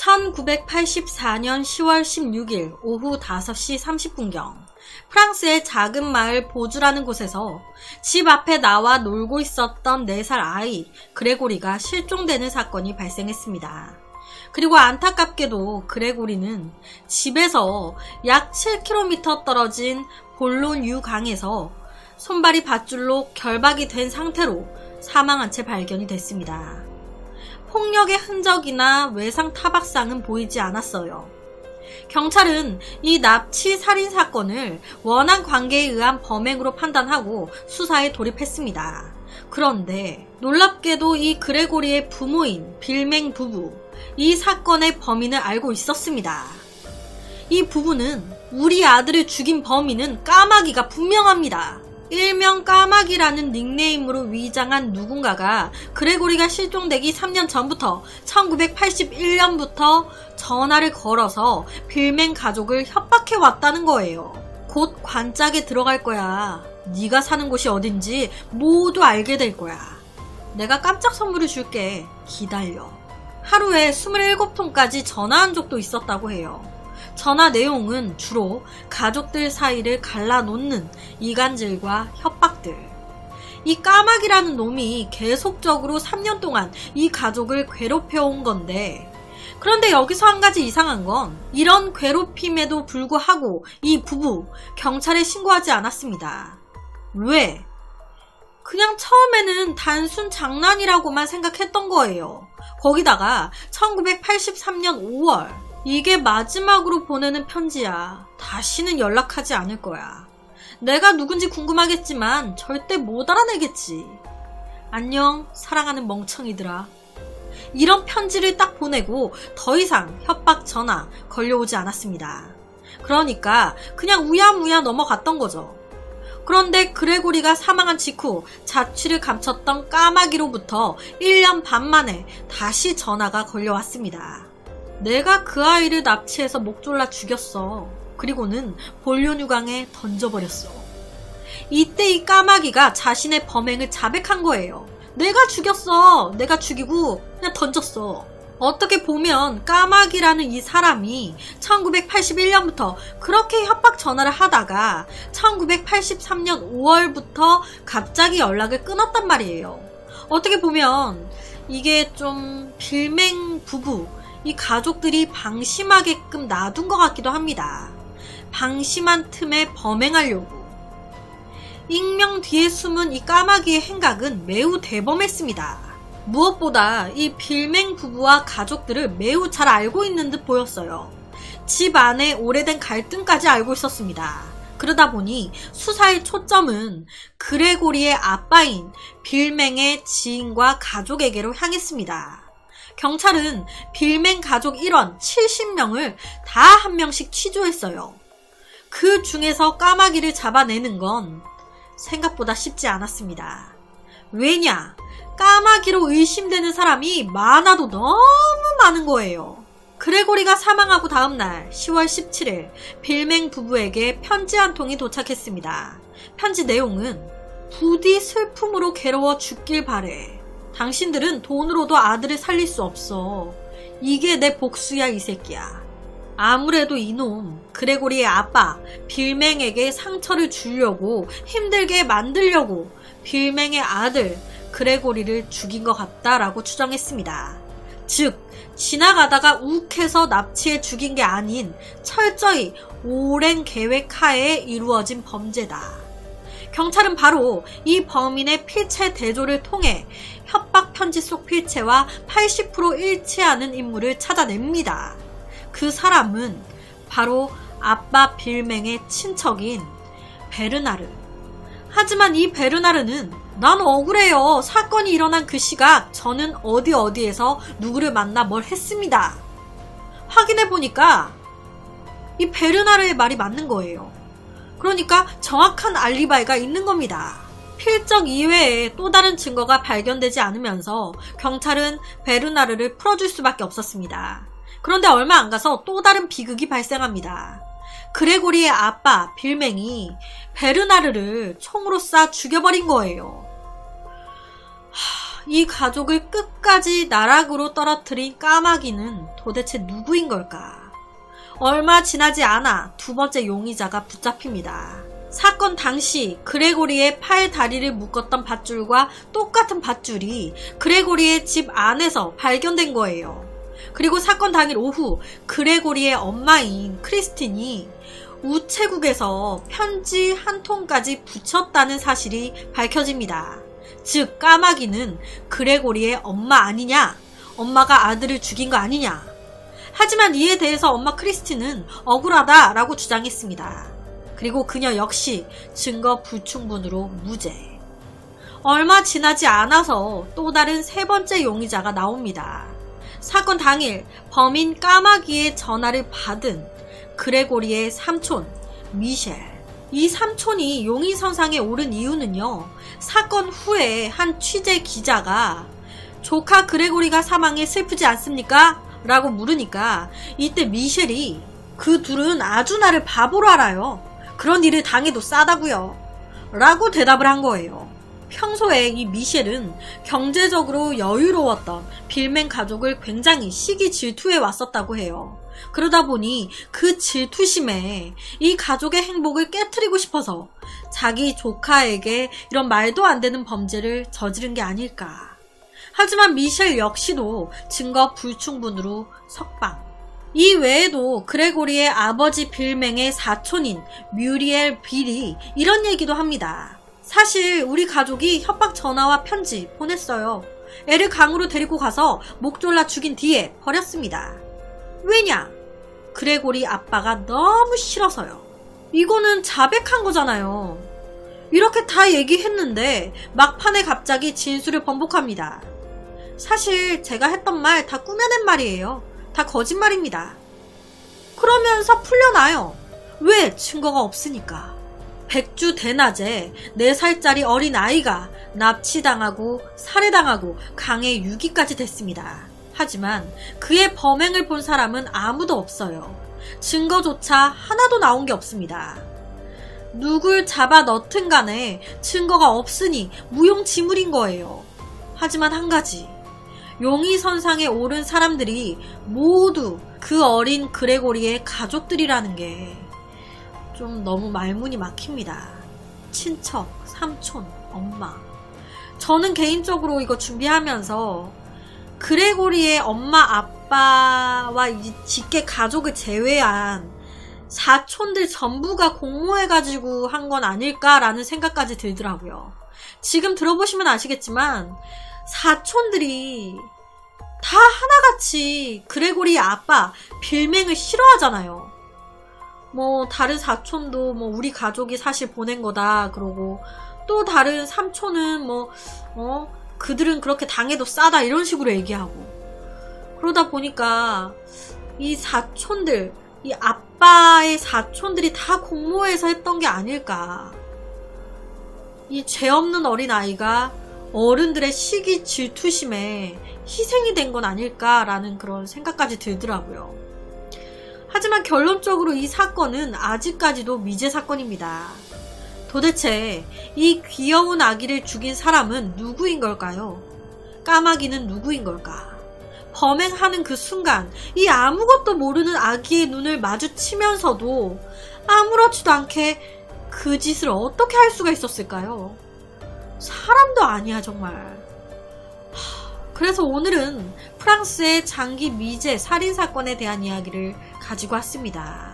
1984년 10월 16일 오후 5시 30분경 프랑스의 작은 마을 보주라는 곳에서 집 앞에 나와 놀고 있었던 4살 아이 그레고리가 실종되는 사건이 발생했습니다. 그리고 안타깝게도 그레고리는 집에서 약 7km 떨어진 볼로뉴 강에서 손발이 밧줄로 결박이 된 상태로 사망한 채 발견이 됐습니다. 폭력의 흔적이나 외상 타박상은 보이지 않았어요. 경찰은 이 납치 살인 사건을 원한 관계에 의한 범행으로 판단하고 수사에 돌입했습니다. 그런데 놀랍게도 이 그레고리의 부모인 빌맹 부부, 이 사건의 범인을 알고 있었습니다. 이 부부는 우리 아들을 죽인 범인은 까마귀가 분명합니다. 일명 까마귀라는 닉네임으로 위장한 누군가가 그레고리가 실종되기 3년 전부터 1981년부터 전화를 걸어서 빌맹 가족을 협박해 왔다는 거예요. 곧 관짝에 들어갈 거야. 네가 사는 곳이 어딘지 모두 알게 될 거야. 내가 깜짝 선물을 줄게. 기다려. 하루에 27통까지 전화한 적도 있었다고 해요. 전화 내용은 주로 가족들 사이를 갈라놓는 이간질과 협박들. 이 까마귀라는 놈이 계속적으로 3년 동안 이 가족을 괴롭혀온 건데, 그런데 여기서 한 가지 이상한 건 이런 괴롭힘에도 불구하고 이 부부 경찰에 신고하지 않았습니다. 왜? 그냥 처음에는 단순 장난이라고만 생각했던 거예요. 거기다가 1983년 5월 이게 마지막으로 보내는 편지야. 다시는 연락하지 않을 거야. 내가 누군지 궁금하겠지만 절대 못 알아내겠지. 안녕, 사랑하는 멍청이들아. 이런 편지를 딱 보내고 더 이상 협박 전화 걸려오지 않았습니다. 그러니까 그냥 우야무야 넘어갔던 거죠. 그런데 그레고리가 사망한 직후 자취를 감췄던 까마귀로부터 1년 반 만에 다시 전화가 걸려왔습니다. 내가 그 아이를 납치해서 목 졸라 죽였어. 그리고는 볼로뉴강에 던져버렸어. 이때 이 까마귀가 자신의 범행을 자백한 거예요. 내가 죽였어. 내가 죽이고 그냥 던졌어. 어떻게 보면 까마귀라는 이 사람이 1981년부터 그렇게 협박 전화를 하다가 1983년 5월부터 갑자기 연락을 끊었단 말이에요. 어떻게 보면 이게 좀 빌맹 부부, 이 가족들이 방심하게끔 놔둔 것 같기도 합니다. 방심한 틈에 범행하려고. 익명 뒤에 숨은 이 까마귀의 행각은 매우 대범했습니다. 무엇보다 이 빌맹 부부와 가족들을 매우 잘 알고 있는 듯 보였어요. 집 안에 오래된 갈등까지 알고 있었습니다. 그러다 보니 수사의 초점은 그레고리의 아빠인 빌맹의 지인과 가족에게로 향했습니다. 경찰은 빌맹 가족 일원 70명을 다 한 명씩 취조했어요. 그 중에서 까마귀를 잡아내는 건 생각보다 쉽지 않았습니다. 왜냐? 까마귀로 의심되는 사람이 많아도 너무 많은 거예요. 그레고리가 사망하고 다음날 10월 17일 빌맹 부부에게 편지 한 통이 도착했습니다. 편지 내용은 부디 슬픔으로 괴로워 죽길 바래. 당신들은 돈으로도 아들을 살릴 수 없어. 이게 내 복수야, 이 새끼야. 아무래도 이놈 그레고리의 아빠 빌맹에게 상처를 주려고 힘들게 만들려고 빌맹의 아들 그레고리를 죽인 것 같다라고 추정했습니다. 즉 지나가다가 욱해서 납치해 죽인 게 아닌 철저히 오랜 계획하에 이루어진 범죄다. 경찰은 바로 이 범인의 필체 대조를 통해 협박 편지 속 필체와 80% 일치하는 인물을 찾아냅니다. 그 사람은 바로 아빠 빌맹의 친척인 베르나르. 하지만 이 베르나르는 난 억울해요. 사건이 일어난 그 시각 저는 어디에서 누구를 만나 뭘 했습니다. 확인해보니까 이 베르나르의 말이 맞는 거예요. 그러니까 정확한 알리바이가 있는 겁니다. 필적 이외에 또 다른 증거가 발견되지 않으면서 경찰은 베르나르를 풀어줄 수밖에 없었습니다. 그런데 얼마 안 가서 또 다른 비극이 발생합니다. 그레고리의 아빠 빌맹이 베르나르를 총으로 쏴 죽여버린 거예요. 이 가족을 끝까지 나락으로 떨어뜨린 까마귀는 도대체 누구인 걸까? 얼마 지나지 않아 두 번째 용의자가 붙잡힙니다. 사건 당시 그레고리의 팔 다리를 묶었던 밧줄과 똑같은 밧줄이 그레고리의 집 안에서 발견된 거예요. 그리고 사건 당일 오후 그레고리의 엄마인 크리스틴이 우체국에서 편지 한 통까지 붙였다는 사실이 밝혀집니다. 즉 까마귀는 그레고리의 엄마 아니냐? 엄마가 아들을 죽인 거 아니냐? 하지만 이에 대해서 엄마 크리스틴은 억울하다라고 주장했습니다. 그리고 그녀 역시 증거 불충분으로 무죄. 얼마 지나지 않아서 또 다른 세 번째 용의자가 나옵니다. 사건 당일 범인 까마귀의 전화를 받은 그레고리의 삼촌 미셸. 이 삼촌이 용의선상에 오른 이유는요. 사건 후에 한 취재 기자가 조카 그레고리가 사망해 슬프지 않습니까? 라고 물으니까 이때 미셸이 그 둘은 아주 나를 바보로 알아요. 그런 일을 당해도 싸다고요. 라고 대답을 한 거예요. 평소에 이 미셸은 경제적으로 여유로웠던 빌맨 가족을 굉장히 시기 질투해 왔었다고 해요. 그러다 보니 그 질투심에 이 가족의 행복을 깨트리고 싶어서 자기 조카에게 이런 말도 안 되는 범죄를 저지른 게 아닐까. 하지만 미셸 역시도 증거 불충분으로 석방. 이 외에도 그레고리의 아버지 빌맹의 사촌인 뮤리엘 빌이 이런 얘기도 합니다. 사실 우리 가족이 협박 전화와 편지 보냈어요. 애를 강으로 데리고 가서 목 졸라 죽인 뒤에 버렸습니다. 왜냐? 그레고리 아빠가 너무 싫어서요. 이거는 자백한 거잖아요. 이렇게 다 얘기했는데 막판에 갑자기 진술을 번복합니다. 사실 제가 했던 말 다 꾸며낸 말이에요. 다 거짓말입니다. 그러면서 풀려나요. 왜? 증거가 없으니까. 백주 대낮에 4살짜리 어린 아이가 납치당하고 살해당하고 강에 유기까지 됐습니다. 하지만 그의 범행을 본 사람은 아무도 없어요. 증거조차 하나도 나온 게 없습니다. 누굴 잡아 넣든 간에 증거가 없으니 무용지물인 거예요. 하지만 한 가지. 용의선상에 오른 사람들이 모두 그 어린 그레고리의 가족들이라는 게 좀 너무 말문이 막힙니다. 친척, 삼촌, 엄마. 저는 개인적으로 이거 준비하면서 그레고리의 엄마, 아빠와 이 직계 가족을 제외한 사촌들 전부가 공모해가지고 한 건 아닐까라는 생각까지 들더라고요. 지금 들어보시면 아시겠지만 사촌들이 다 하나같이 그레고리 아빠 빌맹을 싫어하잖아요. 뭐 다른 사촌도 뭐 우리 가족이 사실 보낸 거다 그러고 또 다른 삼촌은 그들은 그렇게 당해도 싸다 이런 식으로 얘기하고 그러다 보니까 이 사촌들 이 아빠의 사촌들이 다 공모해서 했던 게 아닐까. 이 죄 없는 어린 아이가 어른들의 시기 질투심에 희생이 된 건 아닐까라는 그런 생각까지 들더라고요. 하지만 결론적으로 이 사건은 아직까지도 미제 사건입니다. 도대체 이 귀여운 아기를 죽인 사람은 누구인 걸까요? 까마귀는 누구인 걸까? 범행하는 그 순간 이 아무것도 모르는 아기의 눈을 마주치면서도 아무렇지도 않게 그 짓을 어떻게 할 수가 있었을까요? 사람도 아니야 정말. 그래서 오늘은 프랑스의 장기 미제 살인사건에 대한 이야기를 가지고 왔습니다.